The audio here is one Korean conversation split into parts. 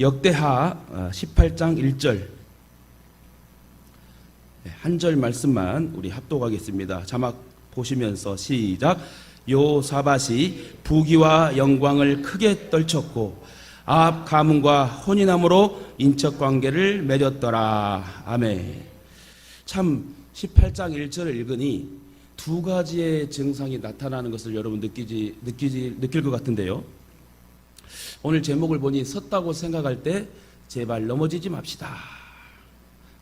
역대하 18장 1절 한 절 말씀만 우리 합독하겠습니다. 자막 보시면서 시작. 요사밧이 부귀와 영광을 크게 떨쳤고 아합 가문과 혼인함으로 인척관계를 맺었더라. 아멘. 참 18장 1절을 읽으니 두 가지의 증상이 나타나는 것을 여러분 느낄 것 같은데요. 오늘 제목을 보니 섰다고 생각할 때 제발 넘어지지 맙시다.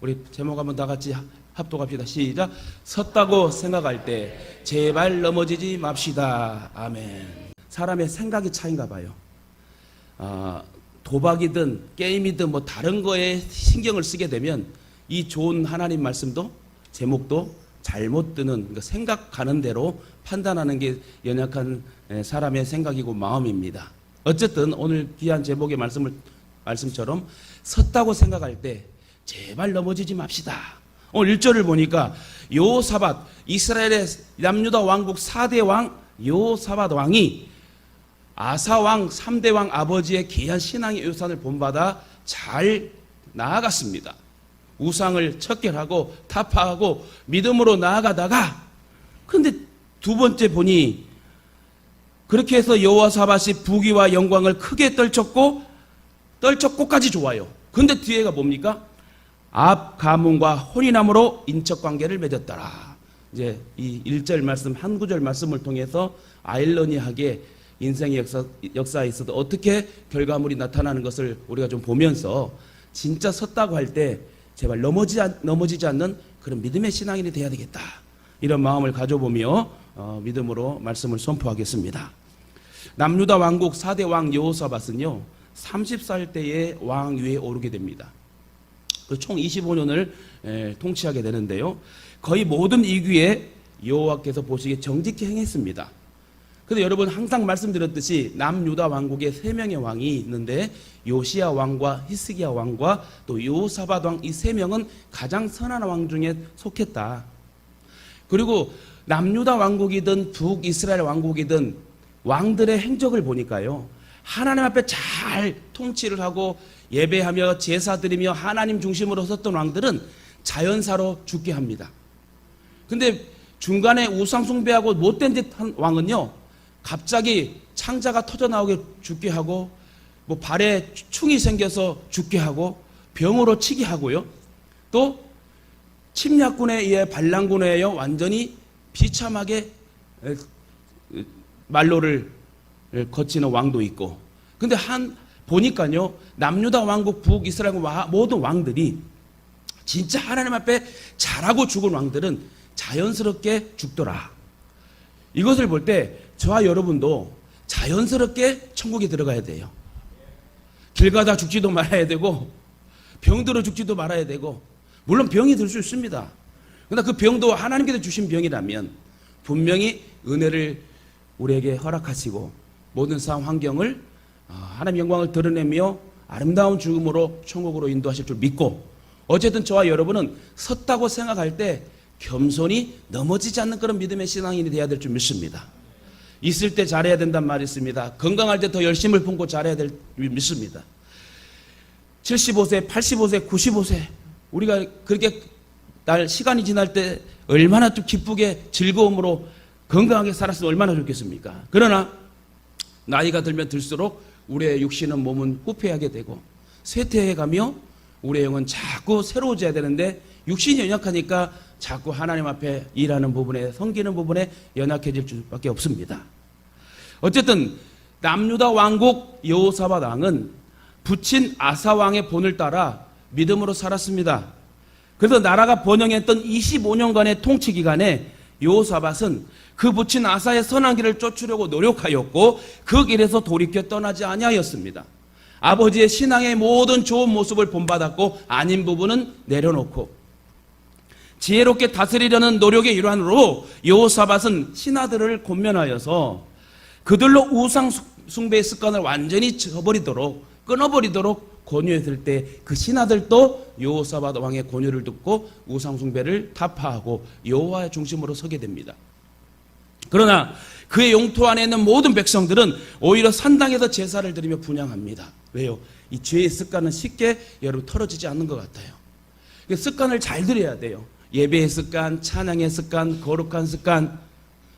우리 제목 한번 다 같이 합독합시다. 시작. 섰다고 생각할 때 제발 넘어지지 맙시다. 아멘. 사람의 생각이 차이인가 봐요. 도박이든 게임이든 뭐 다른 거에 신경을 쓰게 되면 이 좋은 하나님 말씀도 제목도 잘못 드는, 그러니까 생각하는 대로 판단하는 게 연약한 사람의 생각이고 마음입니다. 어쨌든 오늘 귀한 제목의 말씀처럼 섰다고 생각할 때 제발 넘어지지 맙시다. 오늘 1절을 보니까 요사밧, 이스라엘의 남유다 왕국 4대 왕 요사밧 왕이 아사왕 3대 왕 아버지의 귀한 신앙의 유산을 본받아 잘 나아갔습니다. 우상을 척결하고 타파하고 믿음으로 나아가다가, 근데 두 번째 보니 그렇게 해서 여호사밧이 부귀와 영광을 크게 떨쳤고까지 좋아요. 근데 뒤에가 뭡니까? 아합 가문과 혼인함으로 인척관계를 맺었더라. 이제 이 1절 말씀, 한 구절 말씀을 통해서 아이러니하게 인생의 역사에 있어서 어떻게 결과물이 나타나는 것을 우리가 좀 보면서 진짜 섰다고 할 때 제발 넘어지지 않는 그런 믿음의 신앙인이 돼야 되겠다. 이런 마음을 가져보며 믿음으로 말씀을 선포하겠습니다. 남유다 왕국 4대 왕 여호사밧은요 30살 때에 왕위에 오르게 됩니다. 총 25년을 통치하게 되는데요. 거의 모든 이규에 여호와께서 보시기에 정직히 행했습니다. 근데 여러분 항상 말씀드렸듯이 남유다 왕국에 3명의 왕이 있는데 요시야 왕과 히스기야 왕과 또 여호사밧 왕 이 3명은 가장 선한 왕 중에 속했다. 그리고 남유다 왕국이든 북이스라엘 왕국이든 왕들의 행적을 보니까요. 하나님 앞에 잘 통치를 하고 예배하며 제사 드리며 하나님 중심으로 섰던 왕들은 자연사로 죽게 합니다. 근데 중간에 우상 숭배하고 못된 짓 한 왕은요. 갑자기 창자가 터져 나오게 죽게 하고 뭐 발에 충이 생겨서 죽게 하고 병으로 치게 하고요. 또 침략군에 의해 반란군에 의해 완전히 비참하게 말로를 거치는 왕도 있고. 근데 보니까요. 남유다 왕국 북이스라엘 모든 왕들이 진짜 하나님 앞에 잘하고 죽은 왕들은 자연스럽게 죽더라. 이것을 볼 때 저와 여러분도 자연스럽게 천국에 들어가야 돼요. 길 가다 죽지도 말아야 되고 병들어 죽지도 말아야 되고, 물론 병이 들 수 있습니다. 그러나 그 병도 하나님께서 주신 병이라면 분명히 은혜를 우리에게 허락하시고 모든 상황 환경을 하나님의 영광을 드러내며 아름다운 죽음으로 천국으로 인도하실 줄 믿고, 어쨌든 저와 여러분은 섰다고 생각할 때 겸손히 넘어지지 않는 그런 믿음의 신앙인이 되어야 될 줄 믿습니다. 있을 때 잘해야 된단 말이 있습니다. 건강할 때 더 열심을 품고 잘해야 될 줄 믿습니다. 75세, 85세, 95세 우리가 그렇게 시간이 지날 때 얼마나 좀 기쁘게 즐거움으로 건강하게 살았으면 얼마나 좋겠습니까? 그러나 나이가 들면 들수록 우리의 육신은 몸은 후퇴하게 되고 쇠퇴해가며 우리의 영은 자꾸 새로워져야 되는데 육신이 연약하니까 자꾸 하나님 앞에 일하는 부분에, 섬기는 부분에 연약해질 수밖에 없습니다. 어쨌든 남유다 왕국 여호사밧 왕은 부친 아사 왕의 본을 따라 믿음으로 살았습니다. 그래서 나라가 번영했던 25년간의 통치 기간에 여호사밧은 그 부친 아사의 선한 길을 쫓으려고 노력하였고 그 길에서 돌이켜 떠나지 아니하였습니다. 아버지의 신앙의 모든 좋은 모습을 본받았고 아닌 부분은 내려놓고 지혜롭게 다스리려는 노력의 일환으로 여호사밧은 신하들을 권면하여서 그들로 우상 숭배의 습관을 완전히 끊어버리도록 권유했을 때 그 신하들도 여호사밧 왕의 권유를 듣고 우상 숭배를 타파하고 여호와의 중심으로 서게 됩니다. 그러나 그의 영토 안에 있는 모든 백성들은 오히려 산당에서 제사를 드리며 분향합니다. 왜요? 이 죄의 습관은 쉽게 여러분 털어지지 않는 것 같아요. 습관을 잘 들여야 돼요. 예배의 습관, 찬양의 습관, 거룩한 습관,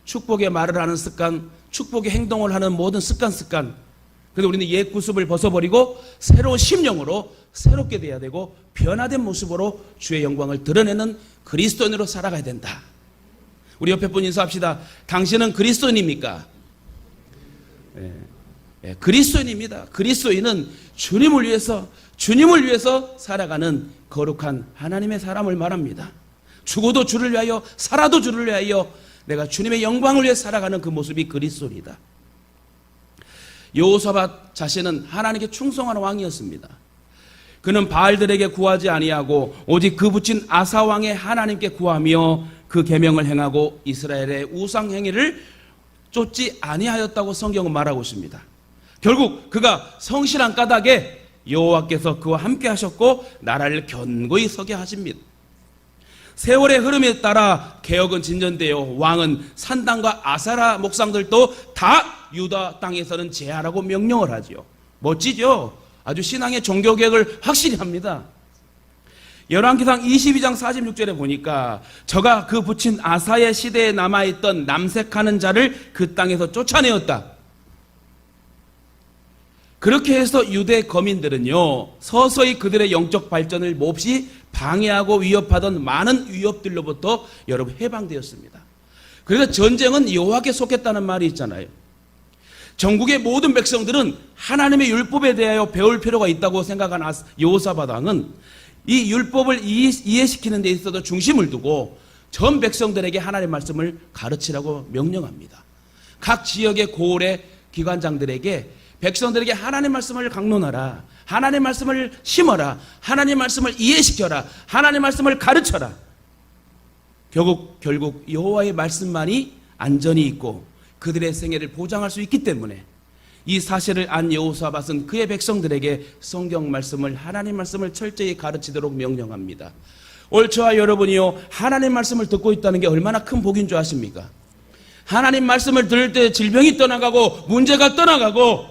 축복의 말을 하는 습관, 축복의 행동을 하는 모든 습관. 그런데 우리는 옛 구습을 벗어버리고 새로운 심령으로 새롭게 돼야 되고 변화된 모습으로 주의 영광을 드러내는 그리스도인으로 살아가야 된다. 우리 옆에 분 인사합시다. 당신은 그리스도인입니까? 그리스도인입니다. 그리스도인은 주님을 위해서 살아가는 거룩한 하나님의 사람을 말합니다. 죽어도 주를 위하여 살아도 주를 위하여 내가 주님의 영광을 위해 살아가는 그 모습이 그리스도이다. 여호사밧 자신은 하나님께 충성하는 왕이었습니다. 그는 바알들에게 구하지 아니하고 오직 그 붙인 아사 왕의 하나님께 구하며 그 계명을 행하고 이스라엘의 우상 행위를 쫓지 아니하였다고 성경은 말하고 있습니다. 결국 그가 성실한 까닭에 여호와께서 그와 함께 하셨고 나라를 견고히 서게 하십니다. 세월의 흐름에 따라 개혁은 진전되어 왕은 산당과 아사라 목상들도 다 유다 땅에서는 제하라고 명령을 하죠. 멋지죠? 아주 신앙의 종교개혁을 확실히 합니다. 열왕기상 22장 46절에 보니까 저가 그 붙인 아사의 시대에 남아있던 남색하는 자를 그 땅에서 쫓아내었다. 그렇게 해서 유대 거민들은요 서서히 그들의 영적 발전을 몹시 방해하고 위협하던 많은 위협들로부터 여러분 해방되었습니다. 그래서 전쟁은 여호와께 속했다는 말이 있잖아요. 전국의 모든 백성들은 하나님의 율법에 대하여 배울 필요가 있다고 생각한 여호사밧 왕은 이 율법을 이해시키는 데 있어서 중심을 두고 전 백성들에게 하나님의 말씀을 가르치라고 명령합니다. 각 지역의 고을의 기관장들에게 백성들에게 하나님의 말씀을 강론하라, 하나님의 말씀을 심어라, 하나님의 말씀을 이해시켜라, 하나님의 말씀을 가르쳐라. 결국 여호와의 말씀만이 안전이 있고 그들의 생애를 보장할 수 있기 때문에 이 사실을 안 여호사밧은 그의 백성들에게 성경 말씀을, 하나님 말씀을 철저히 가르치도록 명령합니다. 올 저와 여러분이요 하나님 말씀을 듣고 있다는 게 얼마나 큰 복인 줄 아십니까? 하나님 말씀을 들을 때 질병이 떠나가고 문제가 떠나가고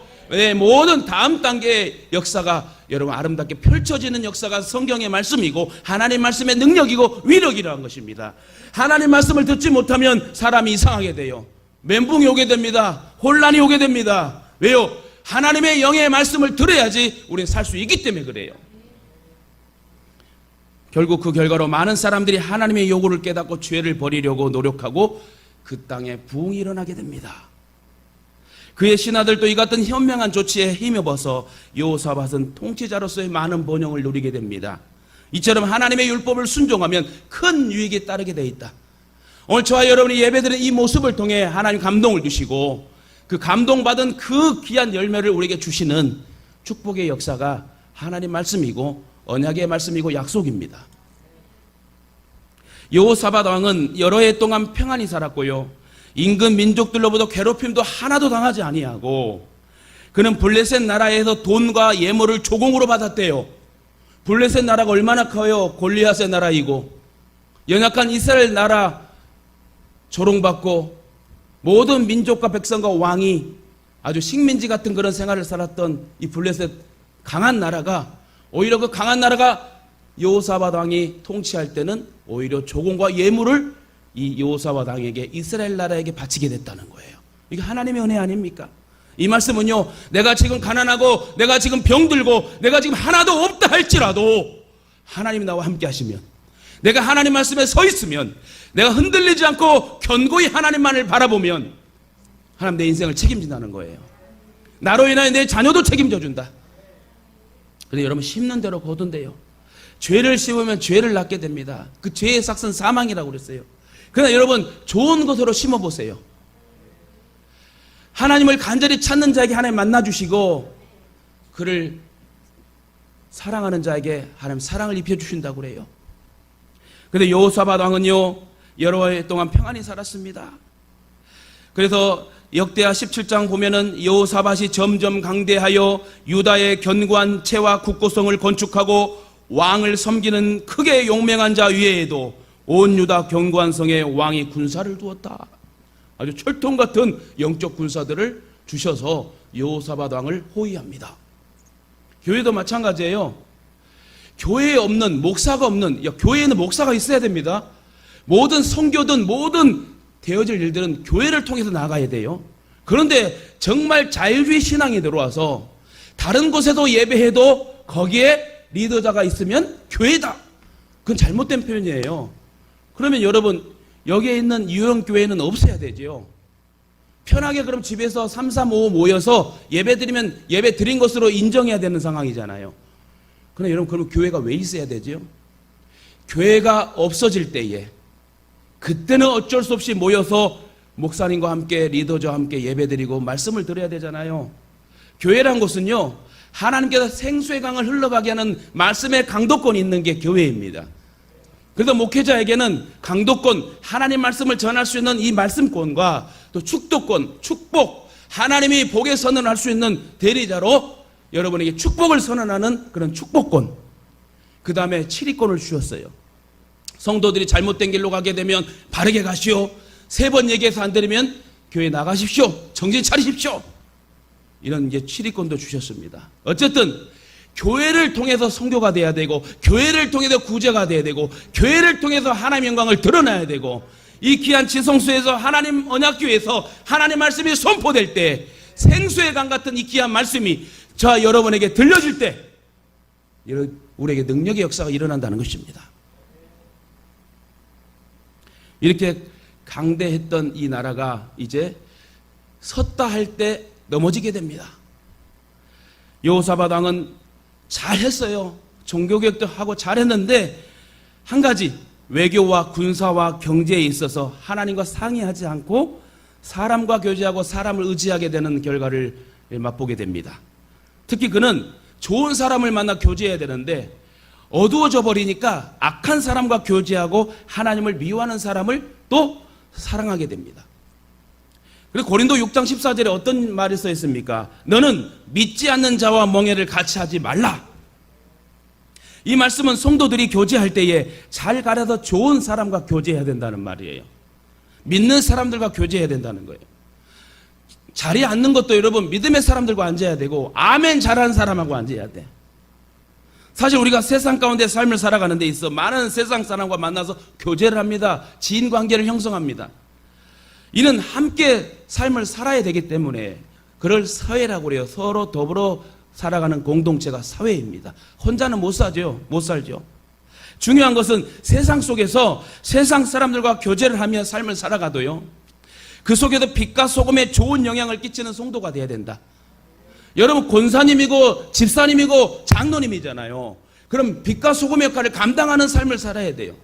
모든 다음 단계의 역사가 여러분 아름답게 펼쳐지는 역사가 성경의 말씀이고 하나님 말씀의 능력이고 위력이라는 것입니다. 하나님 말씀을 듣지 못하면 사람이 이상하게 돼요. 멘붕이 오게 됩니다. 혼란이 오게 됩니다. 왜요? 하나님의 영의 말씀을 들어야지 우리는 살 수 있기 때문에 그래요. 결국 그 결과로 많은 사람들이 하나님의 요구를 깨닫고 죄를 버리려고 노력하고 그 땅에 부흥이 일어나게 됩니다. 그의 신하들도 이 같은 현명한 조치에 힘입어서 여호사밧은 통치자로서의 많은 번영을 누리게 됩니다. 이처럼 하나님의 율법을 순종하면 큰 유익이 따르게 되어 있다. 오늘 저와 여러분이 예배드리는 이 모습을 통해 하나님 감동을 주시고 그 감동받은 그 귀한 열매를 우리에게 주시는 축복의 역사가 하나님 말씀이고 언약의 말씀이고 약속입니다. 여호사밧 왕은 여러 해 동안 평안히 살았고요. 인근 민족들로부터 괴롭힘도 하나도 당하지 아니하고 그는 블레셋 나라에서 돈과 예물을 조공으로 받았대요. 블레셋 나라가 얼마나 커요? 골리앗의 나라이고 연약한 이스라엘 나라 조롱받고 모든 민족과 백성과 왕이 아주 식민지 같은 그런 생활을 살았던 이 블레셋 강한 나라가 오히려 그 강한 나라가 여호사밧 왕이 통치할 때는 오히려 조공과 예물을 이 여호사밧 왕에게 이스라엘 나라에게 바치게 됐다는 거예요. 이게 하나님의 은혜 아닙니까? 이 말씀은요 내가 지금 가난하고 내가 지금 병들고 내가 지금 하나도 없다 할지라도 하나님이 나와 함께 하시면 내가 하나님 말씀에 서 있으면 내가 흔들리지 않고 견고히 하나님만을 바라보면 하나님 내 인생을 책임진다는 거예요. 나로 인하여 내 자녀도 책임져 준다. 그런데 여러분 심는 대로 거둔대요. 죄를 심으면 죄를 낳게 됩니다. 그 죄의 삭은 사망이라고 그랬어요. 그러나 여러분 좋은 것으로 심어보세요. 하나님을 간절히 찾는 자에게 하나님 만나주시고 그를 사랑하는 자에게 하나님 사랑을 입혀주신다고 그래요. 그런데 여호사밧 왕은요 여러 해 동안 평안히 살았습니다. 그래서 역대하 17장 보면은 여호사밧이 점점 강대하여 유다의 견고한 채와 굳고성을 건축하고 왕을 섬기는 크게 용맹한 자 위에에도 온 유다 견고한 성에 왕이 군사를 두었다. 아주 철통 같은 영적 군사들을 주셔서 여호사밧 왕을 호위합니다. 교회도 마찬가지예요. 교회에 없는, 목사가 없는, 교회에는 목사가 있어야 됩니다. 모든 선교든 모든 되어질 일들은 교회를 통해서 나가야 돼요. 그런데 정말 자유주의 신앙이 들어와서 다른 곳에도 예배해도 거기에 리더자가 있으면 교회다. 그건 잘못된 표현이에요. 그러면 여러분, 여기에 있는 유형교회는 없어야 되죠. 편하게 그럼 집에서 3, 3, 5 모여서 예배 드리면 예배 드린 것으로 인정해야 되는 상황이잖아요. 그런데 여러분, 그럼 교회가 왜 있어야 되죠? 교회가 없어질 때에 그때는 어쩔 수 없이 모여서 목사님과 함께 리더와 함께 예배 드리고 말씀을 드려야 되잖아요. 교회란 것은요, 하나님께서 생수의 강을 흘러가게 하는 말씀의 강도권이 있는 게 교회입니다. 그래서 목회자에게는 강도권, 하나님 말씀을 전할 수 있는 이 말씀권과 또 축도권, 축복, 하나님이 복의 선언을 할 수 있는 대리자로 여러분에게 축복을 선언하는 그런 축복권, 그 다음에 치리권을 주셨어요. 성도들이 잘못된 길로 가게 되면 바르게 가시오. 3번 얘기해서 안 들으면 교회 나가십시오. 정신 차리십시오. 이런 이제 치리권도 주셨습니다. 어쨌든 교회를 통해서 선교가 돼야 되고, 교회를 통해서 구제가 돼야 되고, 교회를 통해서 하나님의 영광을 드러나야 되고, 이 귀한 지성소에서 하나님 언약교회에서 하나님 말씀이 선포될 때 생수의 강 같은 이 귀한 말씀이 저와 여러분에게 들려질 때 우리에게 능력의 역사가 일어난다는 것입니다. 이렇게 강대했던 이 나라가 이제 섰다 할 때 넘어지게 됩니다. 여호사밧 왕은 잘했어요. 종교개혁도 하고 잘했는데 한 가지, 외교와 군사와 경제에 있어서 하나님과 상의하지 않고 사람과 교제하고 사람을 의지하게 되는 결과를 맛보게 됩니다. 특히 그는 좋은 사람을 만나 교제해야 되는데 어두워져 버리니까 악한 사람과 교제하고 하나님을 미워하는 사람을 또 사랑하게 됩니다. 그리고 고린도 6장 14절에 어떤 말이 써 있습니까? 너는 믿지 않는 자와 멍에를 같이 하지 말라. 이 말씀은 성도들이 교제할 때에 잘 가려서 좋은 사람과 교제해야 된다는 말이에요. 믿는 사람들과 교제해야 된다는 거예요. 자리에 앉는 것도 여러분 믿음의 사람들과 앉아야 되고 아멘 잘하는 사람하고 앉아야 돼. 사실 우리가 세상 가운데 삶을 살아가는 데 있어 많은 세상 사람과 만나서 교제를 합니다. 지인 관계를 형성합니다. 이는 함께 삶을 살아야 되기 때문에 그걸 사회라고 그래요. 서로 더불어 살아가는 공동체가 사회입니다. 혼자는 못 살죠. 중요한 것은 세상 속에서 세상 사람들과 교제를 하며 삶을 살아가도요, 그 속에도 빛과 소금에 좋은 영향을 끼치는 성도가 돼야 된다. 여러분 권사님이고 집사님이고 장로님이잖아요. 그럼 빛과 소금의 역할을 감당하는 삶을 살아야 돼요.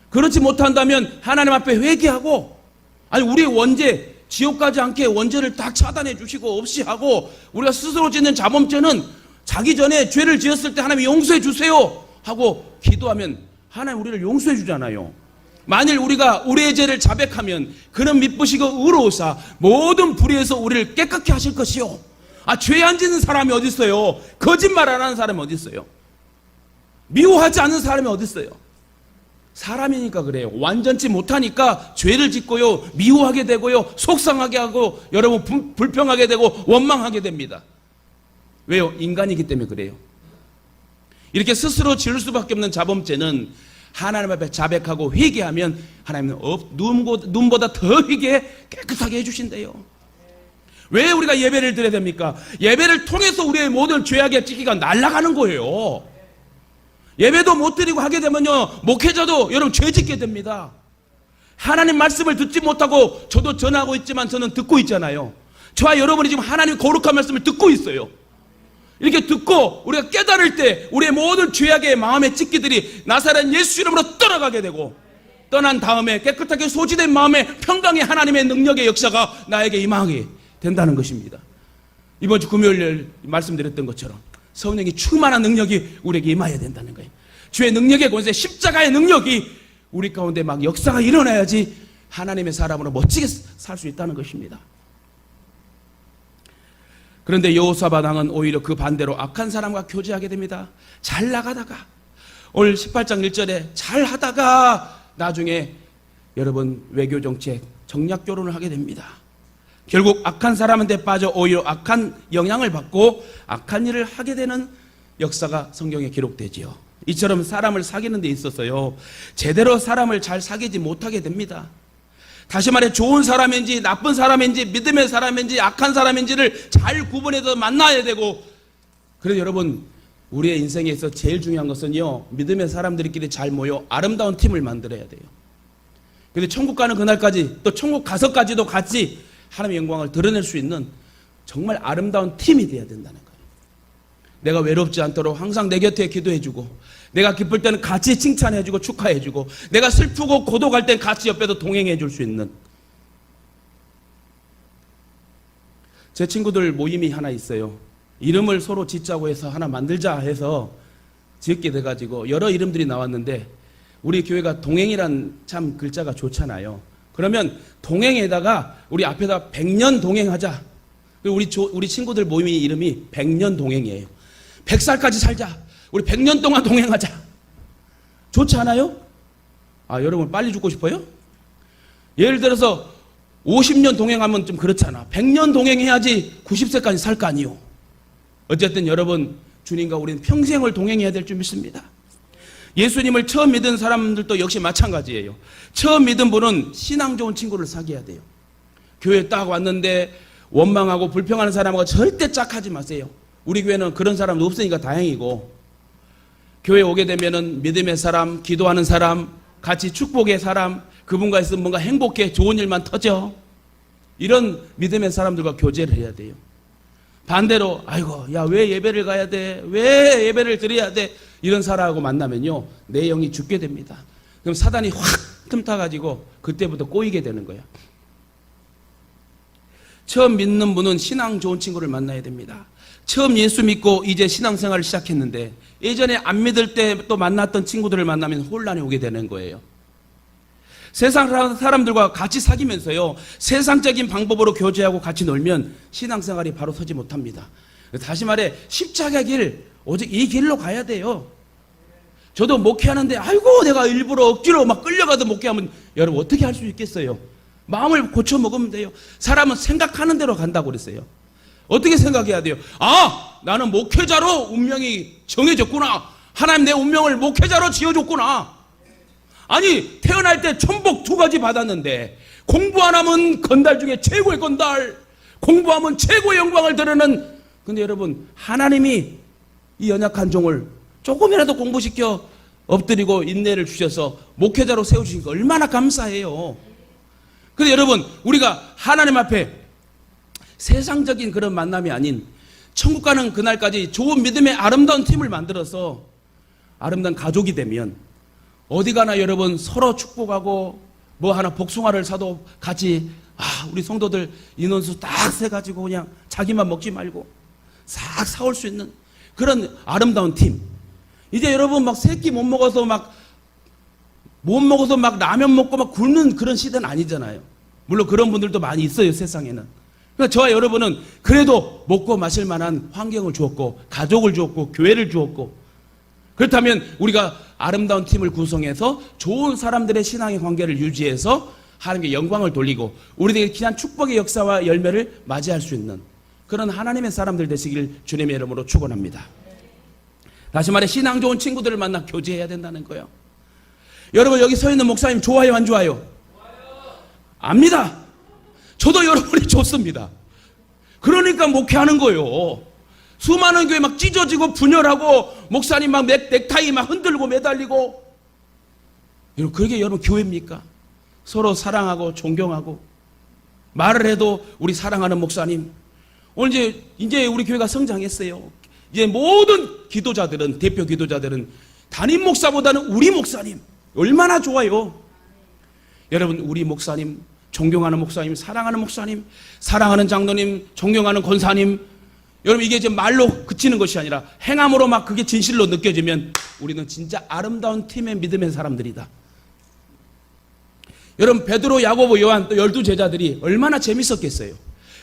그렇지 못한다면 하나님 앞에 회개하고, 아니 우리의 원죄, 지옥 가지 않게 원죄를 딱 차단해 주시고 없이 하고, 우리가 스스로 짓는 자범죄는 자기 전에 죄를 지었을 때 하나님 용서해 주세요 하고 기도하면 하나님 우리를 용서해 주잖아요. 만일 우리가 우리의 죄를 자백하면 그는 미쁘시고 의로우사 모든 불의에서 우리를 깨끗게 하실 것이요. 죄 안 짓는 사람이 어디 있어요? 거짓말 안 하는 사람이 어디 있어요? 미워하지 않는 사람이 어디 있어요? 사람이니까 그래요. 완전치 못하니까 죄를 짓고요, 미워하게 되고요, 속상하게 하고 여러분 불평하게 되고 원망하게 됩니다. 왜요? 인간이기 때문에 그래요. 이렇게 스스로 지을 수밖에 없는 자범죄는 하나님 앞에 자백하고 회개하면 하나님은 눈보다 더 회개 깨끗하게 해주신대요. 왜 우리가 예배를 드려야 됩니까? 예배를 통해서 우리의 모든 죄악의 찌기가 날아가는 거예요. 예배도 못 드리고 하게 되면요, 목회자도 여러분 죄 짓게 됩니다. 하나님 말씀을 듣지 못하고, 저도 전하고 있지만 저는 듣고 있잖아요. 저와 여러분이 지금 하나님 거룩한 말씀을 듣고 있어요. 이렇게 듣고 우리가 깨달을 때 우리의 모든 죄악의 마음의 찢기들이 나사렛 예수 이름으로 떠나가게 되고, 떠난 다음에 깨끗하게 소지된 마음에 평강의 하나님의 능력의 역사가 나에게 임하게 된다는 것입니다. 이번 주 금요일 말씀드렸던 것처럼 성령이 충만한 능력이 우리에게 임해야 된다는 거예요. 주의 능력의 권세, 십자가의 능력이 우리 가운데 막 역사가 일어나야지 하나님의 사람으로 멋지게 살 수 있다는 것입니다. 그런데 여호사밧 왕은 오히려 그 반대로 악한 사람과 교제하게 됩니다. 잘 나가다가, 오늘 18장 1절에 잘 하다가 나중에 여러분 외교정책, 정략 결혼을 하게 됩니다. 결국 악한 사람한테 빠져 오히려 악한 영향을 받고 악한 일을 하게 되는 역사가 성경에 기록되지요. 이처럼 사람을 사귀는 데 있어서요, 제대로 사람을 잘 사귀지 못하게 됩니다. 다시 말해 좋은 사람인지 나쁜 사람인지 믿음의 사람인지 악한 사람인지를 잘 구분해서 만나야 되고, 그래서 여러분 우리의 인생에서 제일 중요한 것은요, 믿음의 사람들끼리 잘 모여 아름다운 팀을 만들어야 돼요. 근데 천국 가는 그날까지, 또 천국 가서까지도 같이 하나님의 영광을 드러낼 수 있는 정말 아름다운 팀이 되어야 된다는 거예요. 내가 외롭지 않도록 항상 내 곁에 기도해주고, 내가 기쁠 때는 같이 칭찬해주고 축하해주고, 내가 슬프고 고독할 땐 같이 옆에서 동행해줄 수 있는. 제 친구들 모임이 하나 있어요. 이름을 서로 짓자고 해서 하나 만들자 해서 짓게 돼가지고 여러 이름들이 나왔는데, 우리 교회가 동행이란 참 글자가 좋잖아요. 그러면 동행에다가 우리 앞에다 100년 동행하자. 우리 친구들 모임의 이름이 100년 동행이에요. 100살까지 살자. 우리 100년 동안 동행하자. 좋지 않아요? 여러분 빨리 죽고 싶어요? 예를 들어서 50년 동행하면 좀 그렇잖아. 100년 동행해야지 90세까지 살 거 아니요. 어쨌든 여러분, 주님과 우리는 평생을 동행해야 될 줄 믿습니다. 예수님을 처음 믿은 사람들도 역시 마찬가지예요. 처음 믿은 분은 신앙 좋은 친구를 사귀어야 돼요. 교회에 딱 왔는데 원망하고 불평하는 사람하고 절대 짝하지 마세요. 우리 교회는 그런 사람도 없으니까 다행이고, 교회에 오게 되면은 믿음의 사람, 기도하는 사람, 같이 축복의 사람, 그분과 있으면 뭔가 행복해, 좋은 일만 터져. 이런 믿음의 사람들과 교제를 해야 돼요. 반대로 아이고 야 왜 예배를 가야 돼? 왜 예배를 드려야 돼? 이런 사람하고 만나면요, 내 영이 죽게 됩니다. 그럼 사단이 확 틈타가지고 그때부터 꼬이게 되는 거예요. 처음 믿는 분은 신앙 좋은 친구를 만나야 됩니다. 처음 예수 믿고 이제 신앙생활을 시작했는데 예전에 안 믿을 때 또 만났던 친구들을 만나면 혼란이 오게 되는 거예요. 세상 사람들과 같이 사귀면서요, 세상적인 방법으로 교제하고 같이 놀면 신앙생활이 바로 서지 못합니다. 다시 말해 십자가 길, 오직 이 길로 가야 돼요. 저도 목회하는데 아이고 내가 일부러 억지로 막 끌려가도 목회하면 여러분 어떻게 할 수 있겠어요? 마음을 고쳐 먹으면 돼요. 사람은 생각하는 대로 간다고 그랬어요. 어떻게 생각해야 돼요? 나는 목회자로 운명이 정해졌구나. 하나님 내 운명을 목회자로 지어줬구나. 아니 태어날 때 천복 2가지 받았는데 공부 안 하면 건달 중에 최고의 건달, 공부하면 최고의 영광을 드러내는. 근데 여러분, 하나님이 이 연약한 종을 조금이라도 공부시켜 엎드리고 인내를 주셔서 목회자로 세워주시니까 얼마나 감사해요. 근데 여러분, 우리가 하나님 앞에 세상적인 그런 만남이 아닌 천국 가는 그날까지 좋은 믿음의 아름다운 팀을 만들어서 아름다운 가족이 되면 어디 가나 여러분 서로 축복하고 뭐 하나 복숭아를 사도 같이 우리 성도들 인원수 딱 세가지고 그냥 자기만 먹지 말고 싹 사올 수 있는 그런 아름다운 팀. 이제 여러분 막 새끼 못 먹어서 막 라면 먹고 막 굶는 그런 시대는 아니잖아요. 물론 그런 분들도 많이 있어요, 세상에는. 그러니까 저와 여러분은 그래도 먹고 마실 만한 환경을 주었고, 가족을 주었고, 교회를 주었고, 그렇다면 우리가 아름다운 팀을 구성해서 좋은 사람들의 신앙의 관계를 유지해서 하나님께 영광을 돌리고 우리들에게 귀한 축복의 역사와 열매를 맞이할 수 있는 그런 하나님의 사람들 되시길 주님의 이름으로 축원합니다. 다시 말해 신앙 좋은 친구들을 만나 교제해야 된다는 거예요. 여러분 여기 서 있는 목사님 좋아요, 안 좋아요? 압니다. 저도 여러분이 좋습니다. 그러니까 목회하는 거예요. 수많은 교회 막 찢어지고 분열하고 목사님 막 넥타이 막 흔들고 매달리고, 여러분 그게 여러분 교회입니까? 서로 사랑하고 존경하고 말을 해도 우리 사랑하는 목사님. 오늘 이제 우리 교회가 성장했어요. 이제 모든 기도자들은, 대표 기도자들은 담임 목사보다는 우리 목사님. 얼마나 좋아요. 여러분 우리 목사님, 존경하는 목사님, 사랑하는 목사님, 사랑하는 장로님, 존경하는 권사님, 여러분 이게 이제 말로 그치는 것이 아니라 행함으로 막 그게 진실로 느껴지면 우리는 진짜 아름다운 팀의 믿음의 사람들이다. 여러분 베드로, 야고보, 요한 또 12제자들이 얼마나 재밌었겠어요.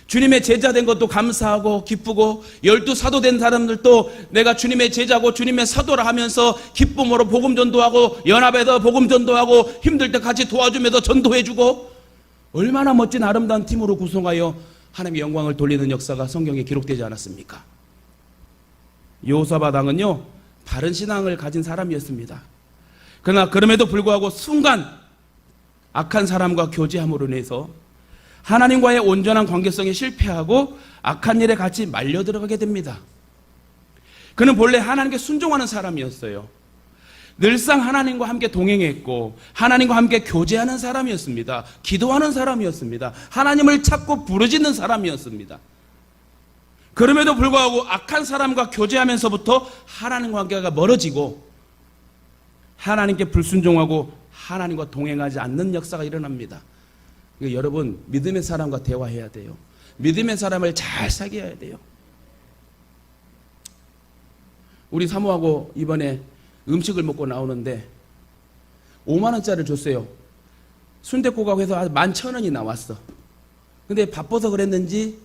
주님의 제자 된 것도 감사하고 기쁘고, 12사도 된 사람들도 내가 주님의 제자고 주님의 사도라 하면서 기쁨으로 복음 전도하고, 연합에서 복음 전도하고, 힘들 때 같이 도와주면서 전도해주고, 얼마나 멋진 아름다운 팀으로 구성하여 하나님의 영광을 돌리는 역사가 성경에 기록되지 않았습니까? 여호사밧 왕은요, 바른 신앙을 가진 사람이었습니다. 그러나 그럼에도 불구하고 순간 악한 사람과 교제함으로 인해서 하나님과의 온전한 관계성에 실패하고 악한 일에 같이 말려 들어가게 됩니다. 그는 본래 하나님께 순종하는 사람이었어요. 늘상 하나님과 함께 동행했고 하나님과 함께 교제하는 사람이었습니다. 기도하는 사람이었습니다. 하나님을 찾고 부르짖는 사람이었습니다. 그럼에도 불구하고 악한 사람과 교제하면서부터 하나님과 관계가 멀어지고 하나님께 불순종하고 하나님과 동행하지 않는 역사가 일어납니다. 그러니까 여러분, 믿음의 사람과 대화해야 돼요. 믿음의 사람을 잘 사귀어야 돼요. 우리 사모하고 이번에 음식을 먹고 나오는데 5만 원짜리를 줬어요. 순댓국하고 해서 11,000원이 나왔어. 근데 바빠서 그랬는지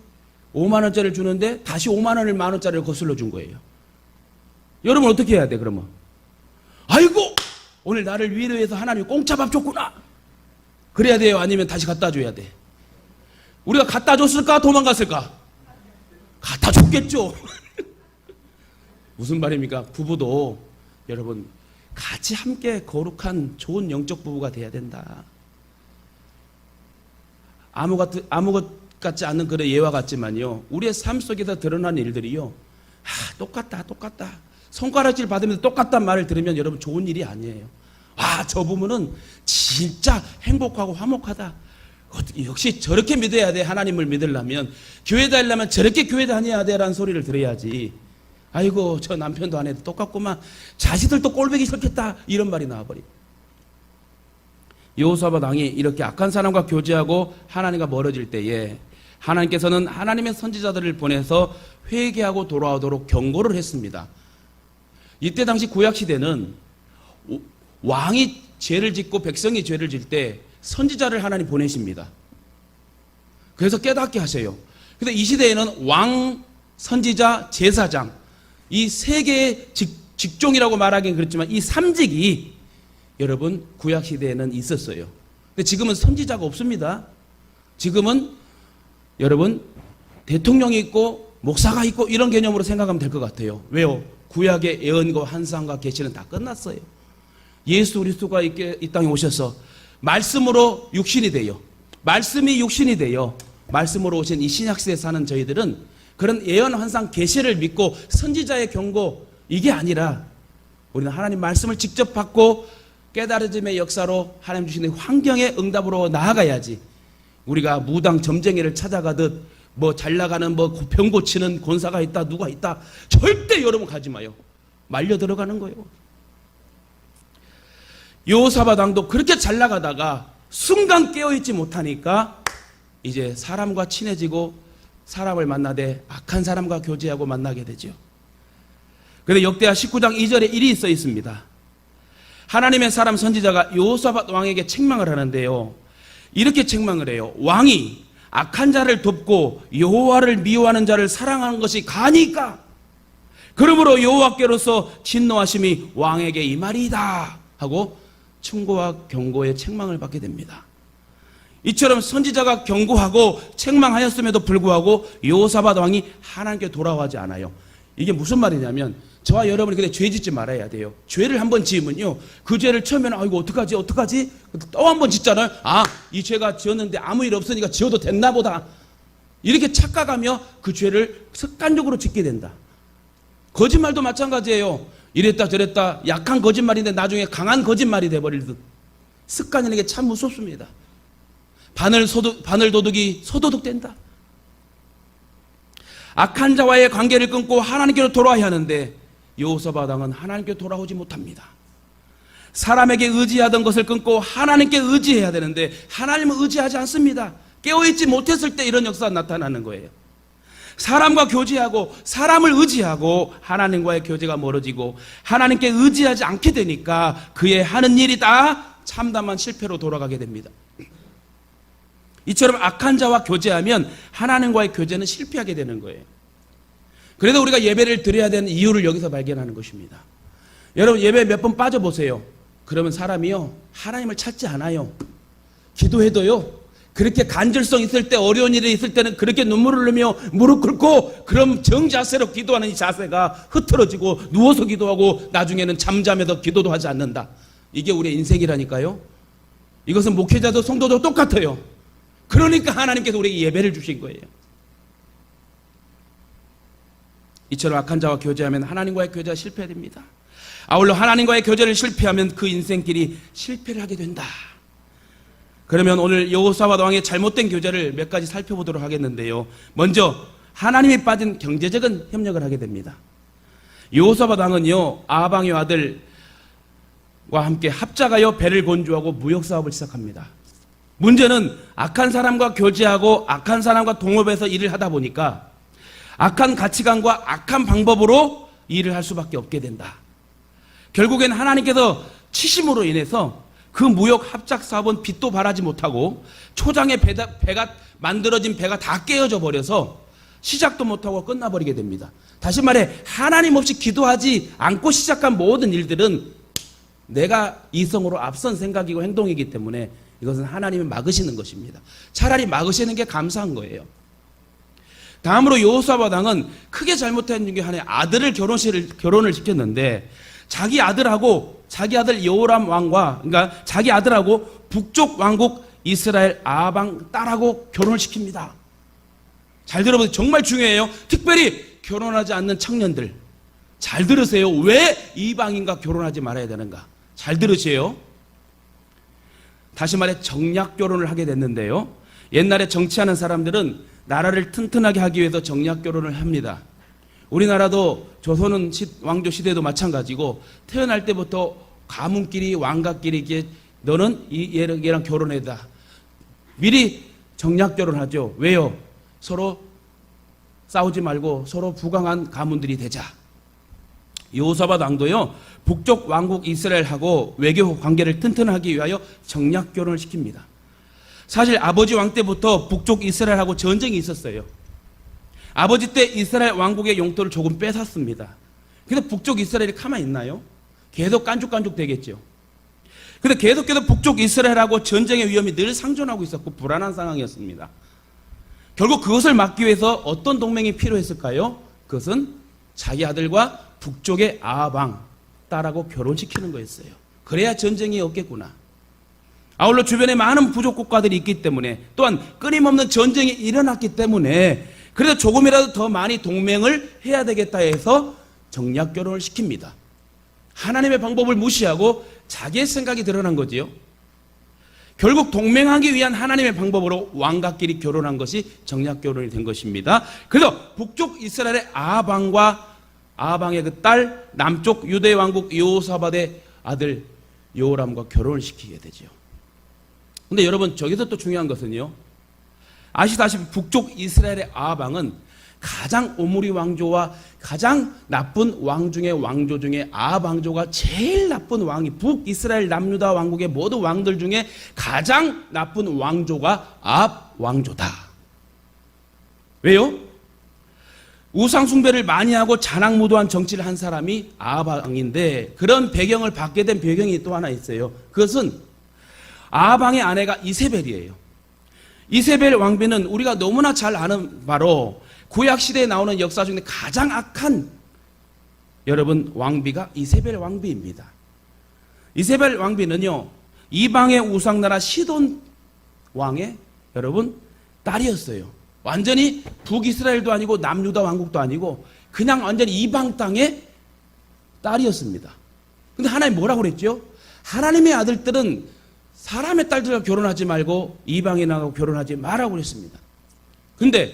5만 원짜리를 주는데 다시 5만 원을 1만 원짜리를 거슬러 준 거예요. 여러분 어떻게 해야 돼 그러면? 아이고, 오늘 나를 위로해서 하나님이 공짜밥 줬구나. 그래야 돼요? 아니면 다시 갖다 줘야 돼? 우리가 갖다 줬을까? 도망갔을까? 갖다 줬겠죠. 무슨 말입니까? 부부도 여러분 같이 함께 거룩한 좋은 영적 부부가 돼야 된다. 아무 것 같지 않는 그런 예와 같지만요, 우리의 삶 속에서 드러나는 일들이요, 똑같다. 손가락질 받으면서 똑같단 말을 들으면 여러분 좋은 일이 아니에요. 저 부부는 진짜 행복하고 화목하다. 역시 저렇게 믿어야 돼. 하나님을 믿으려면, 교회 다니려면 저렇게 교회 다녀야 돼 라는 소리를 들어야지. 아이고, 저 남편도 아내도 똑같구만, 자식들도 꼴보기 싫겠다, 이런 말이 나와버리고. 여호사밧 왕이 이렇게 악한 사람과 교제하고 하나님과 멀어질 때에 하나님께서는 하나님의 선지자들을 보내서 회개하고 돌아오도록 경고를 했습니다. 이때 당시 구약시대는 왕이 죄를 짓고 백성이 죄를 질 때 선지자를 하나님 보내십니다. 그래서 깨닫게 하세요. 근데 이 시대에는 왕, 선지자, 제사장, 이 세 개의 직종이라고 말하기는 그렇지만 이 삼직이 여러분 구약시대에는 있었어요. 근데 지금은 선지자가 없습니다. 지금은 여러분 대통령이 있고 목사가 있고 이런 개념으로 생각하면 될 것 같아요. 왜요? 구약의 예언과 환상과 계시는 다 끝났어요. 예수 그리스도가 이 땅에 오셔서 말씀으로 육신이 돼요. 말씀이 육신이 돼요. 말씀으로 오신 이 신약시대에 사는 저희들은 그런 예언 환상 계시를 믿고 선지자의 경고 이게 아니라 우리는 하나님 말씀을 직접 받고 깨달음의 역사로 하나님 주시는 환경의 응답으로 나아가야지, 우리가 무당 점쟁이를 찾아가듯 뭐 잘나가는 병 고치는 권사가 있다 누가 있다 절대 여러분 가지 마요. 말려 들어가는 거예요. 여호사밧 왕도 그렇게 잘나가다가 순간 깨어있지 못하니까 이제 사람과 친해지고 사람을 만나되 악한 사람과 교제하고 만나게 되죠. 그런데 역대하 19장 2절에 일이 써 있습니다. 하나님의 사람 선지자가 여호사밧 왕에게 책망을 하는데요, 이렇게 책망을 해요. 왕이 악한 자를 돕고 여호와를 미워하는 자를 사랑하는 것이 가니까 그러므로 여호와께로서 진노하심이 왕에게 임하리이다 하고 충고와 경고의 책망을 받게 됩니다. 이처럼 선지자가 경고하고 책망하였음에도 불구하고 여호사밧 왕이 하나님께 돌아오지 않아요. 이게 무슨 말이냐면 저와 여러분이 근데 죄 짓지 말아야 돼요. 죄를 한번 지으면요, 그 죄를 처음에는 아이고 어떡하지 또 한 번 짓잖아요. 이 죄가 지었는데 아무 일 없으니까 지어도 됐나 보다, 이렇게 착각하며 그 죄를 습관적으로 짓게 된다. 거짓말도 마찬가지예요. 이랬다 저랬다 약한 거짓말인데 나중에 강한 거짓말이 돼버릴 듯. 습관이라는 게 참 무섭습니다. 바늘 도둑이 소도둑 된다. 악한 자와의 관계를 끊고 하나님께로 돌아와야 하는데 여호사밧 왕은 하나님께 돌아오지 못합니다. 사람에게 의지하던 것을 끊고 하나님께 의지해야 되는데 하나님은 의지하지 않습니다. 깨어있지 못했을 때 이런 역사가 나타나는 거예요. 사람과 교제하고 사람을 의지하고 하나님과의 교제가 멀어지고 하나님께 의지하지 않게 되니까 그의 하는 일이 다 참담한 실패로 돌아가게 됩니다. 이처럼 악한 자와 교제하면 하나님과의 교제는 실패하게 되는 거예요. 그래도 우리가 예배를 드려야 되는 이유를 여기서 발견하는 것입니다. 여러분 예배 몇 번 빠져보세요. 그러면 사람이요 하나님을 찾지 않아요. 기도해도요 그렇게 간절성 있을 때, 어려운 일이 있을 때는 그렇게 눈물을 흘리며 무릎 꿇고 그럼 정자세로 기도하는 이 자세가 흐트러지고 누워서 기도하고 나중에는 잠잠해서 기도도 하지 않는다. 이게 우리의 인생이라니까요. 이것은 목회자도 성도도 똑같아요. 그러니까 하나님께서 우리에게 예배를 주신 거예요. 이처럼 악한 자와 교제하면 하나님과의 교제가 실패됩니다. 아울러 하나님과의 교제를 실패하면 그 인생길이 실패를 하게 된다. 그러면 오늘 여호사밧 왕의 잘못된 교제를 몇 가지 살펴보도록 하겠는데요. 먼저 하나님이 빠진 경제적인 협력을 하게 됩니다. 여호사밧 왕은요, 아방의 아들과 함께 합작하여 배를 건조하고 무역 사업을 시작합니다. 문제는 악한 사람과 교제하고 악한 사람과 동업해서 일을 하다 보니까 악한 가치관과 악한 방법으로 일을 할 수밖에 없게 된다. 결국엔 하나님께서 치심으로 인해서 그 무역 합작 사업은 빛도 발하지 못하고 초장에 배가 만들어진 배가 다 깨어져 버려서 시작도 못하고 끝나버리게 됩니다. 다시 말해 하나님 없이 기도하지 않고 시작한 모든 일들은 내가 이성으로 앞선 생각이고 행동이기 때문에 이것은 하나님이 막으시는 것입니다. 차라리 막으시는 게 감사한 거예요. 다음으로 여호사밧 왕은 크게 잘못한 중에 하나의 아들을 결혼을 시켰는데 자기 아들하고 자기 아들 여호람 왕과 그러니까 자기 아들하고 북쪽 왕국 이스라엘 아방 딸하고 결혼을 시킵니다. 잘 들어보세요. 정말 중요해요. 특별히 결혼하지 않는 청년들 잘 들으세요. 왜 이방인과 결혼하지 말아야 되는가? 잘 들으세요. 다시 말해 정략 결혼을 하게 됐는데요. 옛날에 정치하는 사람들은 나라를 튼튼하게 하기 위해서 정략 결혼을 합니다. 우리나라도 조선 왕조 시대도 마찬가지고 태어날 때부터 가문끼리 왕가끼리 이게 너는 얘랑 결혼해다. 미리 정략 결혼하죠. 왜요? 서로 싸우지 말고 서로 부강한 가문들이 되자. 여호사밧 왕도요, 북쪽 왕국 이스라엘하고 외교 관계를 튼튼하기 위하여 정략 결혼을 시킵니다. 사실 아버지 왕 때부터 북쪽 이스라엘하고 전쟁이 있었어요. 아버지 때 이스라엘 왕국의 영토를 조금 뺏었습니다. 근데 북쪽 이스라엘이 가만히 있나요? 계속 깐죽깐죽 되겠죠. 근데 계속해서 북쪽 이스라엘하고 전쟁의 위험이 늘 상존하고 있었고 불안한 상황이었습니다. 결국 그것을 막기 위해서 어떤 동맹이 필요했을까요? 그것은 자기 아들과 북쪽의 아방 딸하고 결혼시키는 거였어요. 그래야 전쟁이 없겠구나. 아울러 주변에 많은 부족 국가들이 있기 때문에 또한 끊임없는 전쟁이 일어났기 때문에 그래도 조금이라도 더 많이 동맹을 해야 되겠다 해서 정략 결혼을 시킵니다. 하나님의 방법을 무시하고 자기의 생각이 드러난 거지요. 결국 동맹하기 위한 하나님의 방법으로 왕가끼리 결혼한 것이 정략 결혼이 된 것입니다. 그래서 북쪽 이스라엘의 아방의 그 딸, 남쪽 유대 왕국 여호사밧의 아들 여호람과 결혼을 시키게 되죠. 근데 여러분 저기서 또 중요한 것은요, 아시다시피 북쪽 이스라엘의 아방은 가장 오므리 왕조와 가장 나쁜 왕 중에 왕조 중에 아방조가 제일 나쁜 왕이 북이스라엘 남유다 왕국의 모든 왕들 중에 가장 나쁜 왕조가 왕조다. 왜요? 우상 숭배를 많이 하고 잔악무도한 정치를 한 사람이 아방인데 그런 배경을 받게 된 배경이 또 하나 있어요. 그것은 아방의 아내가 이세벨이에요. 이세벨 왕비는 우리가 너무나 잘 아는 바로 구약시대에 나오는 역사 중에 가장 악한 여러분 왕비가 이세벨 왕비입니다. 이세벨 왕비는요, 이방의 우상나라 시돈 왕의 여러분 딸이었어요. 완전히 북이스라엘도 아니고 남유다 왕국도 아니고 그냥 완전히 이방 땅의 딸이었습니다. 근데 하나님 뭐라고 그랬죠? 하나님의 아들들은 사람의 딸들과 결혼하지 말고 이방인하고 결혼하지 말라고 그랬습니다. 근데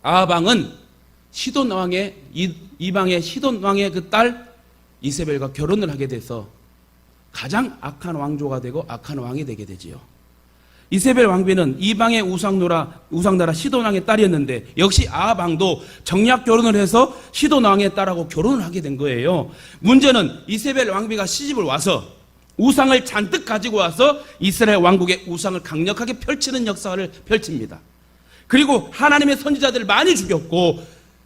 아방은 시돈 왕의 이방의 시돈 왕의 그 딸 이세벨과 결혼을 하게 돼서 가장 악한 왕조가 되고 악한 왕이 되게 되지요. 이세벨 왕비는 이방의 우상나라 시돈 왕의 딸이었는데 역시 아방도 정략 결혼을 해서 시돈 왕의 딸하고 결혼을 하게 된 거예요. 문제는 이세벨 왕비가 시집을 와서 우상을 잔뜩 가지고 와서 이스라엘 왕국의 우상을 강력하게 펼치는 역사를 펼칩니다. 그리고 하나님의 선지자들을 많이 죽였고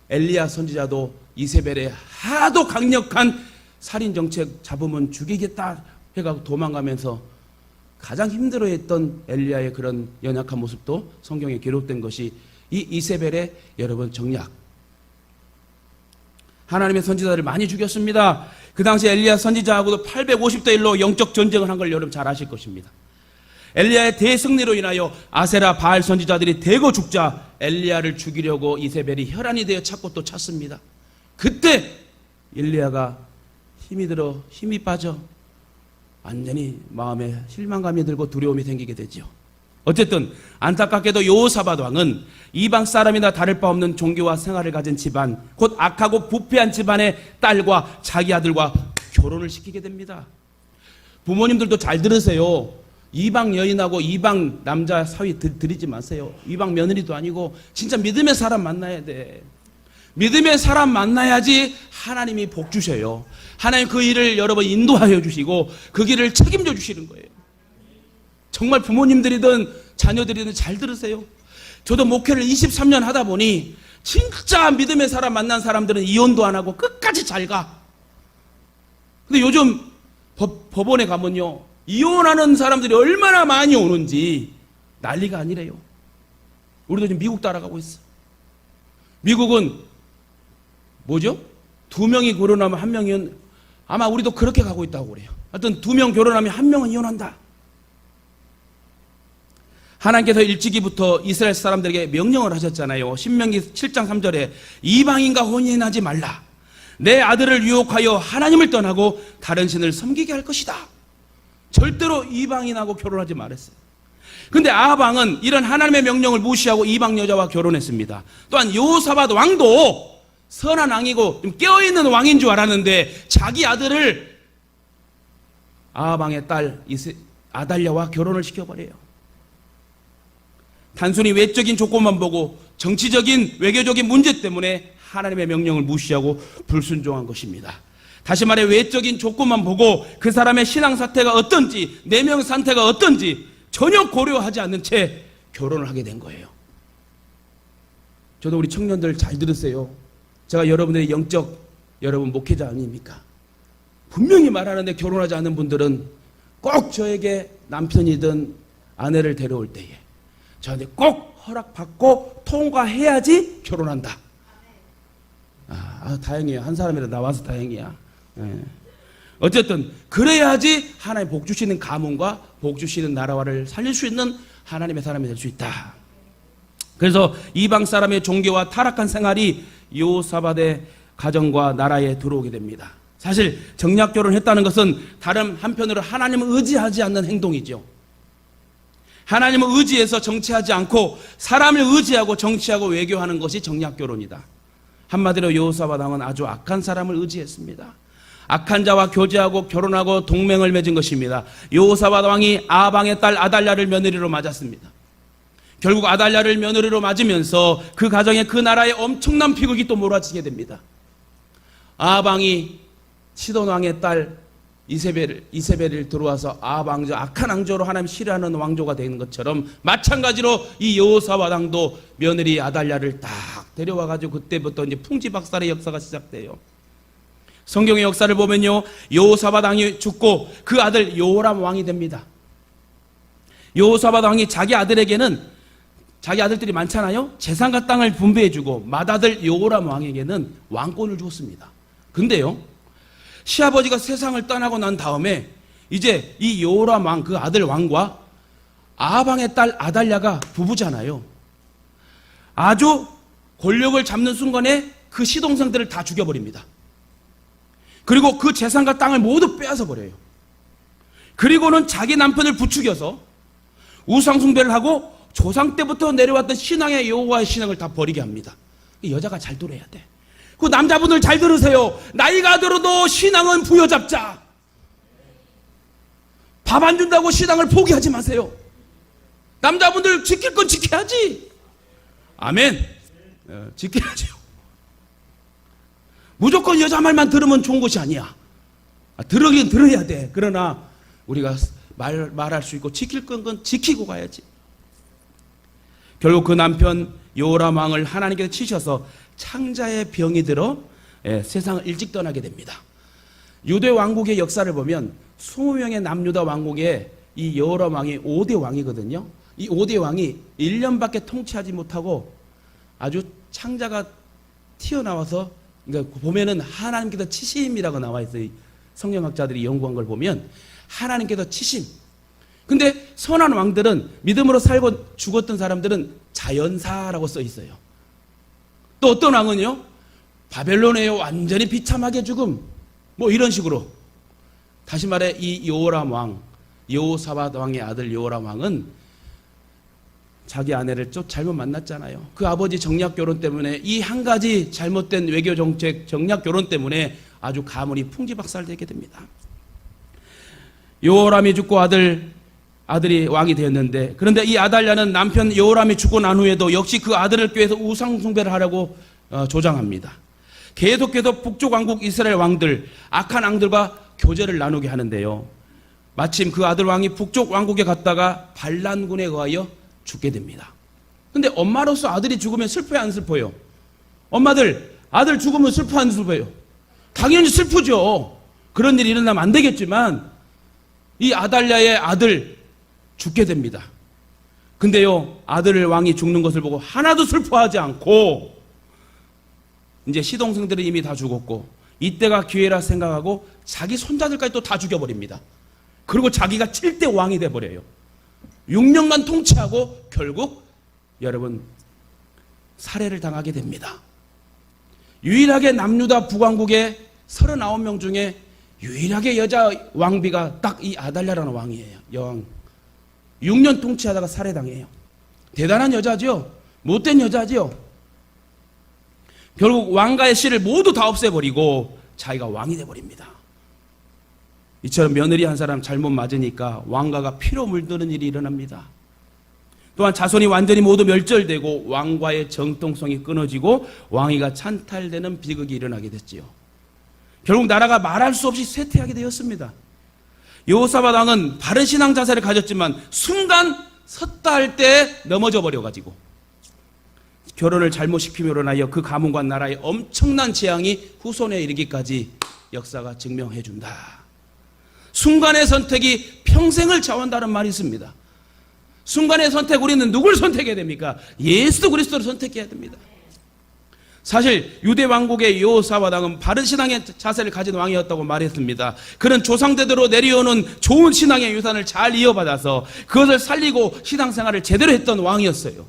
엘리야 선지자도 이세벨의 하도 강력한 살인 정책 잡으면 죽이겠다 해가지고 도망가면서 가장 힘들어했던 엘리야의 그런 연약한 모습도 성경에 기록된 것이 이 이세벨의 여러분 정략. 하나님의 선지자들을 많이 죽였습니다. 그 당시 엘리야 선지자하고도 850대 1로 영적 전쟁을 한 걸 여러분 잘 아실 것입니다. 엘리야의 대승리로 인하여 아세라 바알 선지자들이 대거 죽자 엘리야를 죽이려고 이세벨이 혈안이 되어 찾고 또 찾습니다. 그때 엘리야가 힘이 빠져 완전히 마음에 실망감이 들고 두려움이 생기게 되죠. 어쨌든 안타깝게도 여호사밧 왕은 이방 사람이나 다를 바 없는 종교와 생활을 가진 집안, 곧 악하고 부패한 집안의 딸과 자기 아들과 결혼을 시키게 됩니다. 부모님들도 잘 들으세요. 이방 여인하고 이방 남자 사위 들이지 마세요. 이방 며느리도 아니고 진짜 믿음의 사람 만나야 돼. 믿음의 사람 만나야지 하나님이 복 주셔요. 하나님 그 일을 여러분 인도하여 주시고 그 길을 책임져 주시는 거예요. 정말 부모님들이든 자녀들이든 잘 들으세요. 저도 목회를 23년 하다 보니 진짜 믿음의 사람 만난 사람들은 이혼도 안 하고 끝까지 잘 가. 근데 요즘 법원에 가면요, 이혼하는 사람들이 얼마나 많이 오는지 난리가 아니래요. 우리도 지금 미국 따라가고 있어. 미국은 뭐죠? 2명이 결혼하면 1명이 아마 우리도 그렇게 가고 있다고 그래요. 하여튼 2명 결혼하면 1명은 이혼한다. 하나님께서 일찍이부터 이스라엘 사람들에게 명령을 하셨잖아요. 신명기 7장 3절에 이방인과 혼인하지 말라. 내 아들을 유혹하여 하나님을 떠나고 다른 신을 섬기게 할 것이다. 절대로 이방인하고 결혼하지 말았어요. 근데 아합왕은 이런 하나님의 명령을 무시하고 이방 여자와 결혼했습니다. 또한 여호사밧 왕도 선한 왕이고 좀 깨어있는 왕인 줄 알았는데 자기 아들을 아합왕의 딸 아달랴와 결혼을 시켜버려요. 단순히 외적인 조건만 보고 정치적인 외교적인 문제 때문에 하나님의 명령을 무시하고 불순종한 것입니다. 다시 말해 외적인 조건만 보고 그 사람의 신앙 상태가 어떤지, 내면 상태가 어떤지 전혀 고려하지 않는 채 결혼을 하게 된 거예요. 저도 우리 청년들 잘 들으세요. 제가 여러분들의 영적 여러분 목회자 아닙니까? 분명히 말하는데 결혼하지 않는 분들은 꼭 저에게 남편이든 아내를 데려올 때에 저한테 꼭 허락받고 통과해야지 결혼한다. 다행이에요. 한 사람이라도 나와서 다행이야. 어쨌든 그래야지 하나님 복 주시는 가문과 복 주시는 나라와를 살릴 수 있는 하나님의 사람이 될 수 있다. 그래서 이방 사람의 종교와 타락한 생활이 여호사밧의 가정과 나라에 들어오게 됩니다. 사실 정략 결혼했다는 것은 다른 한편으로 하나님을 의지하지 않는 행동이죠. 하나님을 의지해서 정치하지 않고 사람을 의지하고 정치하고 외교하는 것이 정략 결혼이다. 한마디로 여호사밧 왕은 아주 악한 사람을 의지했습니다. 악한 자와 교제하고 결혼하고 동맹을 맺은 것입니다. 여호사밧 왕이 아합왕의 딸 아달랴를 며느리로 맞았습니다. 결국 아달랴를 며느리로 맞으면서 그 가정에 그 나라에 엄청난 비극이 또 몰아치게 됩니다. 아합왕이 시돈 왕의 딸 이세벨을 들어와서 아합 왕조, 악한 왕조로 하나님 싫어하는 왕조가 되는 것처럼 마찬가지로 이 여호사밧 왕도 며느리 아달랴를 딱 데려와가지고 그때부터 이제 풍지박살의 역사가 시작돼요. 성경의 역사를 보면요, 여호사밧 왕이 죽고 그 아들 여호람 왕이 됩니다. 여호사밧 왕이 자기 아들에게는 자기 아들들이 많잖아요. 재산과 땅을 분배해주고 맏아들 여호람 왕에게는 왕권을 주었습니다. 근데요, 시아버지가 세상을 떠나고 난 다음에 이제 이 여호람 왕, 그 아들 왕과 아합 왕의 딸 아달랴가 부부잖아요. 아주 권력을 잡는 순간에 그 시동생들을 다 죽여버립니다. 그리고 그 재산과 땅을 모두 빼앗아 버려요. 그리고는 자기 남편을 부추겨서 우상숭배를 하고 조상 때부터 내려왔던 신앙의 여호와의 신앙을 다 버리게 합니다. 여자가 잘 들어야 돼. 그 남자분들 잘 들으세요. 나이가 들어도 신앙은 부여잡자. 밥 안 준다고 신앙을 포기하지 마세요. 남자분들 지킬 건 지켜야지. 아멘. 지켜야죠. 무조건 여자 말만 들으면 좋은 것이 아니야. 들으긴 들어야 돼. 그러나 우리가 말할 수 있고 지킬 건 지키고 가야지. 결국 그 남편 여호람 왕을 하나님께서 치셔서 창자의 병이 들어 세상을 일찍 떠나게 됩니다. 유대 왕국의 역사를 보면 20명의 남유다 왕국에 이 여호람 왕이 5대 왕이거든요. 이 5대 왕이 1년밖에 통치하지 못하고 아주 창자가 튀어나와서, 그러니까 보면은 하나님께서 치심이라고 나와 있어요. 성경학자들이 연구한 걸 보면 하나님께서 치심. 근데 선한 왕들은, 믿음으로 살고 죽었던 사람들은 자연사라고 써 있어요. 또 어떤 왕은요, 바벨론에 완전히 비참하게 죽음, 뭐 이런 식으로. 다시 말해 이 여호람 왕, 여호사밧 왕의 아들 여호람 왕은 자기 아내를 좀 잘못 만났잖아요. 그 아버지 정략 결혼 때문에, 이 한 가지 잘못된 외교 정책 정략 결혼 때문에 아주 가문이 풍지박살되게 됩니다. 여호람이 죽고 아들이 왕이 되었는데, 그런데 이 아달랴는 남편 여호람이 죽고 난 후에도 역시 그 아들을 꾀해서 우상 숭배를 하려고 조장합니다. 계속해서 북쪽 왕국 이스라엘 왕들, 악한 왕들과 교제를 나누게 하는데요. 마침 그 아들 왕이 북쪽 왕국에 갔다가 반란군에 의하여 죽게 됩니다. 근데 엄마로서 아들이 죽으면 슬퍼요, 안 슬퍼요? 엄마들, 아들 죽으면 슬퍼, 안 슬퍼요? 당연히 슬프죠. 그런 일이 일어나면 안 되겠지만 이 아달랴의 아들 죽게 됩니다. 근데요, 아들 왕이 죽는 것을 보고 하나도 슬퍼하지 않고, 이제 시동생들은 이미 다 죽었고 이때가 기회라 생각하고 자기 손자들까지 또 다 죽여버립니다. 그리고 자기가 7대 왕이 돼버려요. 6년간 통치하고 결국 여러분 살해를 당하게 됩니다. 유일하게 남유다 북왕국의 39명 중에 유일하게 여자 왕비가 딱 이 아달랴라는 왕이에요. 여왕. 6년 통치하다가 살해당해요. 대단한 여자죠. 못된 여자죠. 결국 왕가의 씨를 모두 다 없애버리고 자기가 왕이 돼버립니다. 이처럼 며느리 한 사람 잘못 맞으니까 왕가가 피로 물드는 일이 일어납니다. 또한 자손이 완전히 모두 멸절되고 왕과의 정통성이 끊어지고 왕위가 찬탈되는 비극이 일어나게 됐지요. 결국 나라가 말할 수 없이 쇠퇴하게 되었습니다. 여호사밧 왕은 바른 신앙 자세를 가졌지만 순간 섰다 할 때 넘어져 버려가지고 결혼을 잘못시킴으로 인하여 그 가문과 나라의 엄청난 재앙이 후손에 이르기까지 역사가 증명해 준다. 순간의 선택이 평생을 좌우한다는 말이 있습니다. 순간의 선택, 우리는 누굴 선택해야 됩니까? 예수 그리스도를 선택해야 됩니다. 사실 유대 왕국의 여호사밧 왕은 바른 신앙의 자세를 가진 왕이었다고 말했습니다. 그는 조상대대로 내려오는 좋은 신앙의 유산을 잘 이어받아서 그것을 살리고 신앙생활을 제대로 했던 왕이었어요.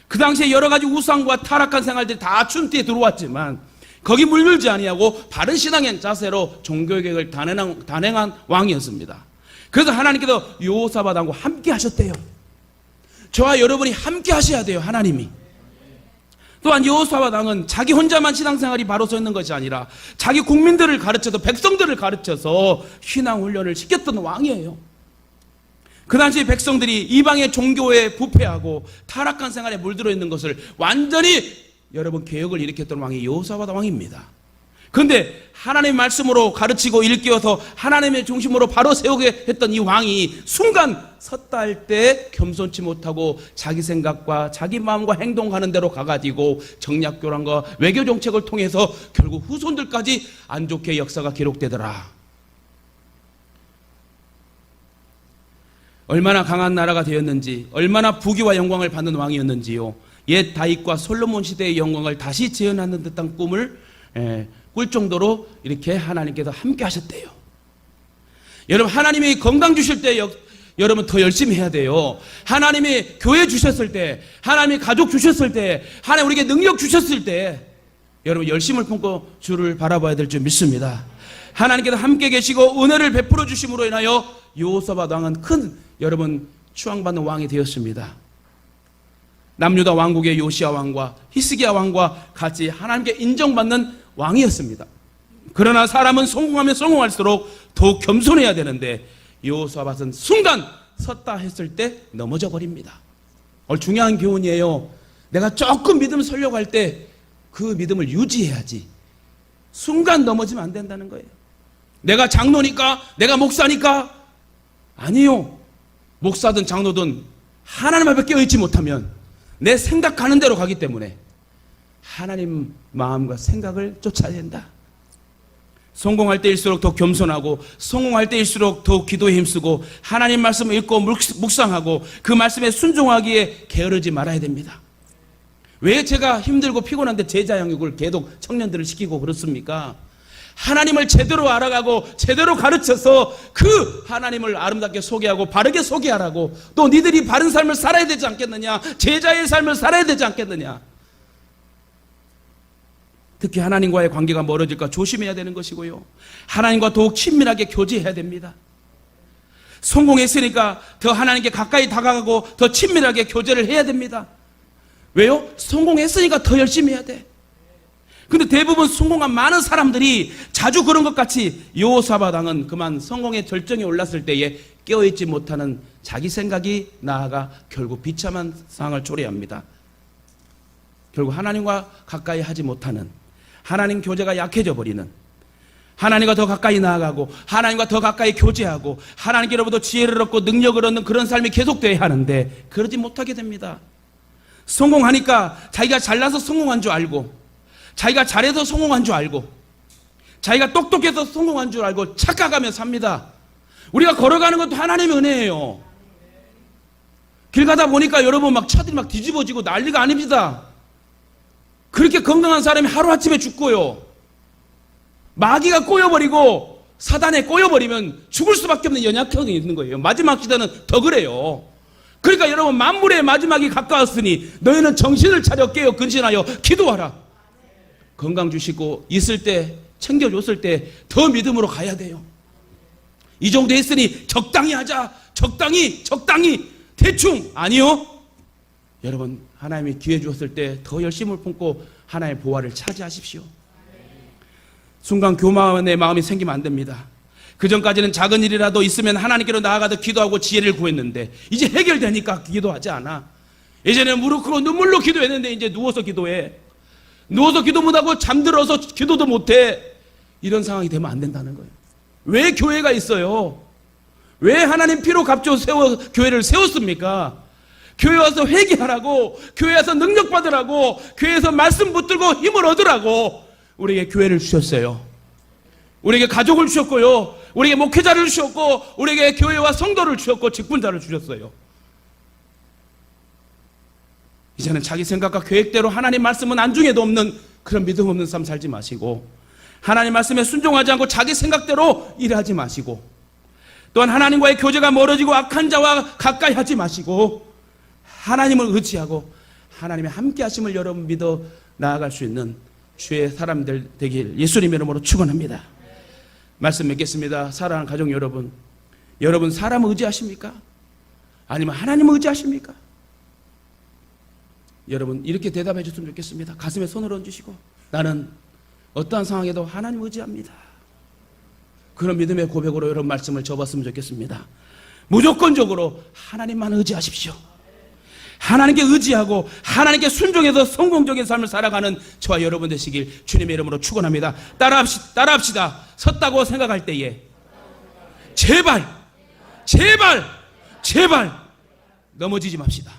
그 당시에 여러 가지 우상과 타락한 생활들이 다 춘띠에 들어왔지만 거기 물들지 아니하고 바른 신앙의 자세로 종교개혁을 단행한 왕이었습니다. 그래서 하나님께서 여호사밧 왕과 함께 하셨대요. 저와 여러분이 함께 하셔야 돼요. 하나님이. 또한 여호사밧 왕은 자기 혼자만 신앙생활이 바로 서 있는 것이 아니라 자기 국민들을 가르쳐서, 백성들을 가르쳐서 신앙훈련을 시켰던 왕이에요. 그 당시 백성들이 이방의 종교에 부패하고 타락한 생활에 물들어 있는 것을 완전히 여러분 개혁을 일으켰던 왕이 여호사밧 왕입니다. 그런데 하나님의 말씀으로 가르치고 일깨워서 하나님의 중심으로 바로 세우게 했던 이 왕이 순간 섰다 할 때 겸손치 못하고 자기 생각과 자기 마음과 행동하는 대로 가가지고 정략교란과 외교 정책을 통해서 결국 후손들까지 안 좋게 역사가 기록되더라. 얼마나 강한 나라가 되었는지, 얼마나 부귀와 영광을 받는 왕이었는지요. 옛 다윗과 솔로몬 시대의 영광을 다시 재현하는 듯한 꿈을 꿀 정도로 이렇게 하나님께서 함께 하셨대요. 여러분, 하나님이 건강 주실 때 여러분 더 열심히 해야 돼요. 하나님이 교회 주셨을 때, 하나님이 가족 주셨을 때, 하나님 우리에게 능력 주셨을 때 여러분 열심을 품고 주를 바라봐야 될 줄 믿습니다. 하나님께서 함께 계시고 은혜를 베풀어 주심으로 인하여 여호사밧 왕은 큰 여러분 추앙받는 왕이 되었습니다. 남유다 왕국의 요시야 왕과 히스기야 왕과 같이 하나님께 인정받는 왕이었습니다. 그러나 사람은 성공하면 성공할수록 더욱 겸손해야 되는데 여호사밧은 순간 섰다 했을 때 넘어져 버립니다. 중요한 교훈이에요. 내가 조금 믿음 서려고 할 때 그 믿음을 유지해야지. 순간 넘어지면 안 된다는 거예요. 내가 장로니까, 내가 목사니까, 아니요. 목사든 장로든 하나님 앞에 깨어있지 못하면 내 생각하는 대로 가기 때문에 하나님 마음과 생각을 쫓아야 된다. 성공할 때일수록 더 겸손하고 성공할 때일수록 더 기도에 힘쓰고 하나님 말씀을 읽고 묵상하고 그 말씀에 순종하기에 게으르지 말아야 됩니다. 왜 제가 힘들고 피곤한데 제자 양육을 계속 청년들을 시키고 그렇습니까? 하나님을 제대로 알아가고 제대로 가르쳐서 그 하나님을 아름답게 소개하고 바르게 소개하라고, 또 니들이 바른 삶을 살아야 되지 않겠느냐, 제자의 삶을 살아야 되지 않겠느냐. 특히 하나님과의 관계가 멀어질까 조심해야 되는 것이고요, 하나님과 더욱 친밀하게 교제해야 됩니다. 성공했으니까 더 하나님께 가까이 다가가고 더 친밀하게 교제를 해야 됩니다. 왜요? 성공했으니까 더 열심히 해야 돼. 근데 대부분 성공한 많은 사람들이 자주 그런 것 같이 여호사밧 왕은 그만 성공의 절정에 올랐을 때에 깨어있지 못하는 자기 생각이 나아가 결국 비참한 상황을 초래합니다. 결국 하나님과 가까이 하지 못하는, 하나님 교제가 약해져 버리는, 하나님과 더 가까이 나아가고 하나님과 더 가까이 교제하고 하나님께로부터 지혜를 얻고 능력을 얻는 그런 삶이 계속돼야 하는데 그러지 못하게 됩니다. 성공하니까 자기가 잘나서 성공한 줄 알고, 자기가 잘해서 성공한 줄 알고, 자기가 똑똑해서 성공한 줄 알고 착각하며 삽니다. 우리가 걸어가는 것도 하나님의 은혜예요. 길 가다 보니까 여러분 막 차들이 막 뒤집어지고 난리가 아닙니다. 그렇게 건강한 사람이 하루아침에 죽고요, 마귀가 꼬여버리고 사단에 꼬여버리면 죽을 수밖에 없는 연약성이 있는 거예요. 마지막 시대는 더 그래요. 그러니까 여러분, 만물의 마지막이 가까웠으니 너희는 정신을 차려 깨어 근신하여 기도하라. 건강 주시고 있을 때 챙겨줬을 때 더 믿음으로 가야 돼요. 이 정도 했으니 적당히 하자, 적당히 대충 아니요. 여러분, 하나님이 기회 주었을 때 더 열심을 품고 하나님의 보화를 차지하십시오. 순간 교만의 마음이 생기면 안 됩니다. 그전까지는 작은 일이라도 있으면 하나님께로 나아가서 기도하고 지혜를 구했는데 이제 해결되니까 기도하지 않아. 예전에는 무릎 꿇고 눈물로 기도했는데 이제 누워서 기도해. 누워서 기도 못하고 잠들어서 기도도 못해. 이런 상황이 되면 안 된다는 거예요. 왜 교회가 있어요? 왜 하나님 피로 값줘 교회를 세웠습니까? 교회 와서 회개하라고, 교회 와서 능력 받으라고, 교회에서 말씀 붙들고 힘을 얻으라고 우리에게 교회를 주셨어요. 우리에게 가족을 주셨고요, 우리에게 목회자를 주셨고, 우리에게 교회와 성도를 주셨고, 직분자를 주셨어요. 이제는 자기 생각과 계획대로 하나님 말씀은 안중에도 없는 그런 믿음 없는 삶 살지 마시고, 하나님 말씀에 순종하지 않고 자기 생각대로 일하지 마시고, 또한 하나님과의 교제가 멀어지고 악한 자와 가까이 하지 마시고, 하나님을 의지하고 하나님의 함께 하심을 여러분 믿어 나아갈 수 있는 주의 사람들 되길 예수님의 이름으로 축원합니다. 말씀 맺겠습니다. 사랑하는 가족 여러분, 여러분 사람을 의지하십니까? 아니면 하나님을 의지하십니까? 여러분 이렇게 대답해 줬으면 좋겠습니다. 가슴에 손을 얹으시고, 나는 어떠한 상황에도 하나님을 의지합니다. 그런 믿음의 고백으로 여러분 말씀을 접었으면 좋겠습니다. 무조건적으로 하나님만 의지하십시오. 하나님께 의지하고 하나님께 순종해서 성공적인 삶을 살아가는 저와 여러분 되시길 주님의 이름으로 축원합니다. 따라합시다. 섰다고 생각할 때에 제발 넘어지지 맙시다.